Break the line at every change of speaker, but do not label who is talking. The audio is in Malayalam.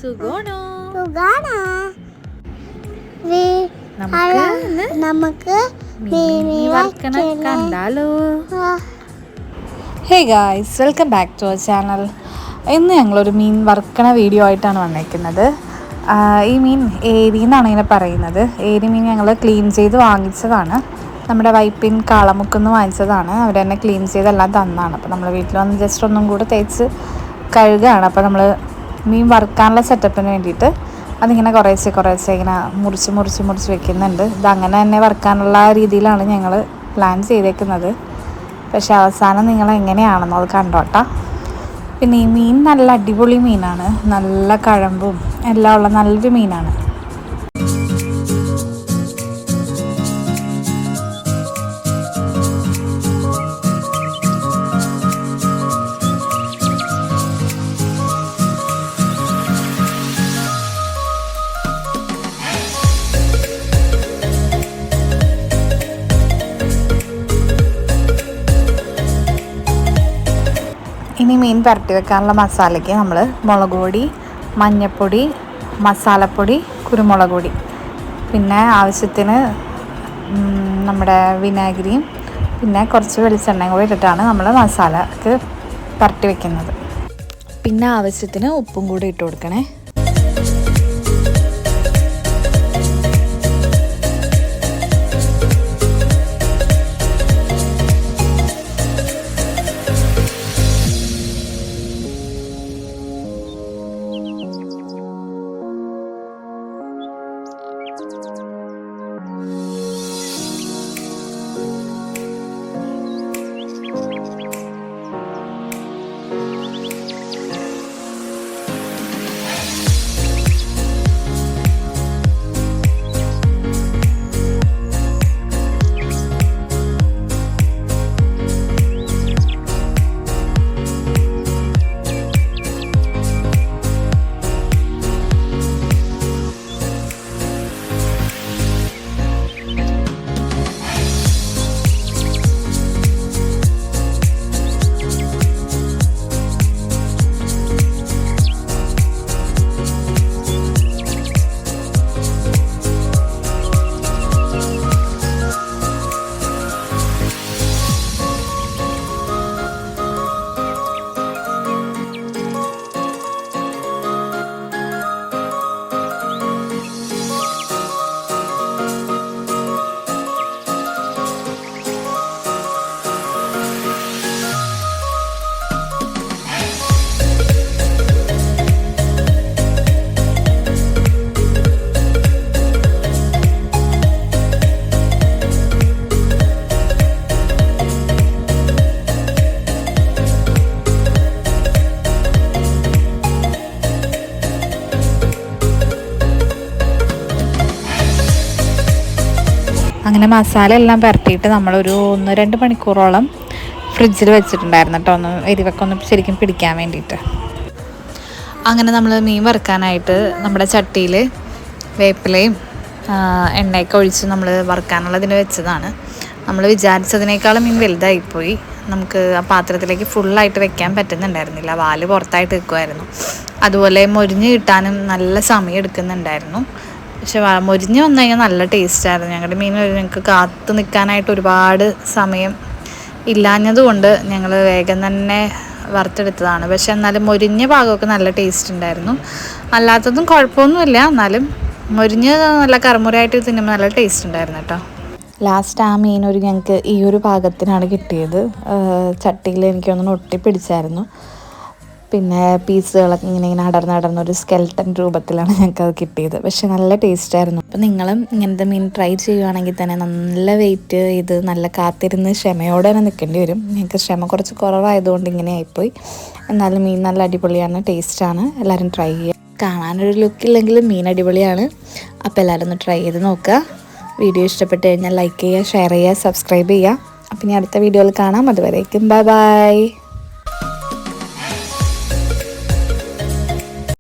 സുഖാണോ?
നമുക്ക്
കണ്ടാലോ? Hey guys, welcome back to our channel. ഇന്ന് ഞങ്ങളൊരു മീൻ വറുക്കണ വീഡിയോ ആയിട്ടാണ് വന്നേക്കുന്നത്. ഈ മീൻ ഏരി എന്നാണ് ഇങ്ങനെ പറയുന്നത്. ഏരി മീൻ ഞങ്ങൾ ക്ലീൻ ചെയ്ത് വാങ്ങിച്ചതാണ്. നമ്മുടെ വൈപ്പിൻ കാളമുക്കെന്ന് വാങ്ങിച്ചതാണ്. അവർ തന്നെ ക്ലീൻ ചെയ്തെല്ലാം തന്നതാണ്. അപ്പോൾ നമ്മൾ വീട്ടിൽ വന്ന് ജസ്റ്റ് ഒന്നും കൂടെ തേച്ച് കഴുകുകയാണ്. അപ്പോൾ നമ്മൾ മീൻ വറുക്കാനുള്ള സെറ്റപ്പിന് വേണ്ടിയിട്ട് അതിങ്ങനെ കുറേശ്ശെ ഇങ്ങനെ മുറിച്ച് വെക്കുന്നുണ്ട്. ഇതങ്ങനെ തന്നെ വറുക്കാനുള്ള രീതിയിലാണ് ഞങ്ങൾ പ്ലാൻ ചെയ്തേക്കുന്നത്. പക്ഷെ അവസാനം നിങ്ങൾ എങ്ങനെയാണെന്നോ അത് കണ്ടോട്ടാ. പിന്നെ ഈ മീൻ നല്ല അടിപൊളി മീനാണ്. നല്ല കഴമ്പും എല്ലാം ഉള്ള നല്ലൊരു മീനാണ്. ഇനി മീൻ പുരട്ടി വെക്കാനുള്ള മസാലയ്ക്ക് നമ്മൾ മുളക് പൊടി, മഞ്ഞൾപ്പൊടി, മസാലപ്പൊടി, കുരുമുളക് പൊടി, പിന്നെ ആവശ്യത്തിന് നമ്മുടെ വിനാഗിരിയും പിന്നെ കുറച്ച് വെളിച്ചെണ്ണയും കൂടി ഇട്ടിട്ടാണ് നമ്മൾ മസാലക്ക് പുരട്ടി വെക്കുന്നത്. പിന്നെ ആവശ്യത്തിന് ഉപ്പും കൂടി ഇട്ട് കൊടുക്കണേ. അങ്ങനെ മസാല എല്ലാം പുരട്ടിയിട്ട് നമ്മളൊരു 1-2 മണിക്കൂറോളം ഫ്രിഡ്ജിൽ വെച്ചിട്ടുണ്ടായിരുന്നു കേട്ടോ, ഒന്ന് എരിവൊക്കെ ഒന്ന് ശരിക്കും പിടിക്കാൻ വേണ്ടിയിട്ട്. അങ്ങനെ നമ്മൾ മീൻ വറുക്കാനായിട്ട് നമ്മുടെ ചട്ടിയിൽ വേപ്പിലയും എണ്ണയൊക്കെ ഒഴിച്ച് നമ്മൾ വറുക്കാനുള്ളതിന് വെച്ചതാണ്. നമ്മൾ വിചാരിച്ചതിനേക്കാളും മീൻ വലുതായിപ്പോയി. നമുക്ക് ആ പാത്രത്തിലേക്ക് ഫുള്ളായിട്ട് വെക്കാൻ പറ്റുന്നുണ്ടായിരുന്നില്ല. വാല് പുറത്തായിട്ട് വെക്കുമായിരുന്നു. അതുപോലെ മൊരിഞ്ഞ് കിട്ടാനും നല്ല സമയം എടുക്കുന്നുണ്ടായിരുന്നു. പക്ഷെ മൊരിഞ്ഞ് വന്നു കഴിഞ്ഞാൽ നല്ല ടേസ്റ്റായിരുന്നു. ഞങ്ങളുടെ മീൻ ഞങ്ങൾക്ക് കാത്തു നിൽക്കാനായിട്ട് ഒരുപാട് സമയം ഇല്ലാഞ്ഞതുകൊണ്ട് ഞങ്ങൾ വേഗം തന്നെ വറുത്തെടുത്തതാണ്. പക്ഷെ എന്നാലും മൊരിഞ്ഞ ഭാഗമൊക്കെ നല്ല ടേസ്റ്റ് ഉണ്ടായിരുന്നു. അല്ലാത്തതും കുഴപ്പമൊന്നുമില്ല, എന്നാലും മൊരിഞ്ഞ് നല്ല കറുമുറയായിട്ട് തിന്നുമ്പോൾ നല്ല ടേസ്റ്റ് ഉണ്ടായിരുന്നു കേട്ടോ. ലാസ്റ്റ് ആ മീൻ ഞങ്ങൾക്ക് ഈ ഒരു പാകത്തിനാണ് കിട്ടിയത്. ചട്ടിയിൽ എനിക്കൊന്ന് ഒട്ടിപ്പിടിച്ചായിരുന്നു. പിന്നെ പീസുകളൊക്കെ ഇങ്ങനെ അടർന്നൊരു സ്കെൽട്ടൻ രൂപത്തിലാണ് ഞങ്ങൾക്കത് കിട്ടിയത്. പക്ഷെ നല്ല ടേസ്റ്റായിരുന്നു. അപ്പോൾ നിങ്ങളും ഇങ്ങനത്തെ മീൻ ട്രൈ ചെയ്യുകയാണെങ്കിൽ തന്നെ നല്ല വെയിറ്റ് ചെയ്ത് നല്ല കാത്തിരുന്ന് ക്ഷമയോടെ തന്നെ നിൽക്കേണ്ടി വരും. ഞങ്ങൾക്ക് ക്ഷമ കുറച്ച് കുറവായതുകൊണ്ട് ഇങ്ങനെ ആയിപ്പോയി. എന്നാലും മീൻ നല്ല അടിപൊളിയാണ്, ടേസ്റ്റാണ്. എല്ലാവരും ട്രൈ ചെയ്യുക. കാണാനൊരു ലുക്കില്ലെങ്കിലും മീൻ അടിപൊളിയാണ്. അപ്പോൾ എല്ലാവരും ഒന്ന് ട്രൈ ചെയ്ത് നോക്കുക. വീഡിയോ ഇഷ്ടപ്പെട്ട് കഴിഞ്ഞാൽ ലൈക്ക് ചെയ്യുക, ഷെയർ ചെയ്യുക, സബ്സ്ക്രൈബ് ചെയ്യുക. അപ്പം ഇനി അടുത്ത വീഡിയോയിൽ കാണാം. അതുവരേക്കും ബൈ ബൈ.